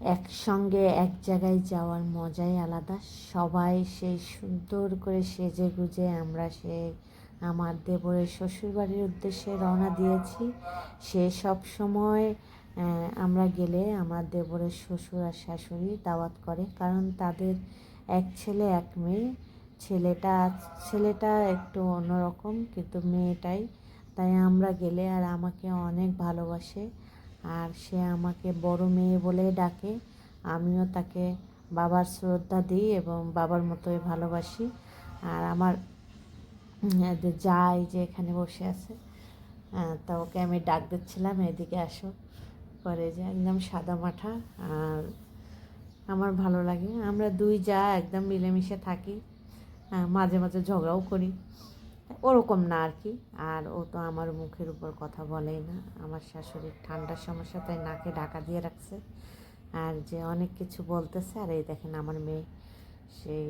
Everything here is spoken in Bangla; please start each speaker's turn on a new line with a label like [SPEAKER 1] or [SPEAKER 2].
[SPEAKER 1] একসঙ্গে এক জায়গায় যাওয়ার মজাই আলাদা। সবাই সেই সুন্দর করে সেজে গুজে আমরা আমার দেবরের শ্বশুরবাড়ির উদ্দেশ্যে রওনা দিয়েছি। সে সব সময় আমরা গেলে আমার দেবরের শ্বশুর আর শাশুড়ি দাওয়াত করে, কারণ তাদের এক ছেলে এক মেয়ে। ছেলেটা একটু অন্যরকম, কিন্তু মেয়েটাই। তাই আমরা গেলে আর আমাকে অনেক ভালোবাসে, আর সে আমাকে বড় মেয়ে বলে ডাকে। আমিও তাকে বাবার শ্রদ্ধা দিই এবং বাবার মতোই ভালোবাসি। আর আমার যাই যে এখানে বসে আছে, তা ওকে আমি ডাক দিচ্ছিলাম এদিকে আসো করে, যে একদম সাদা মাঠা। আর আমার ভালো লাগে, আমরা দুই যা একদম মিলেমিশে থাকি। মাঝে মাঝে ঝগড়াও করি, ওরকম না আর কি। আর ও তো আমার মুখের উপর কথা বলেই না। আমার শাশুড়ির ঠান্ডার সমস্যা, তাই নাকে ঢাকা দিয়ে রাখছে। আর যে অনেক কিছু বলতেছে, আর এই দেখেন আমার মেয়ে সেই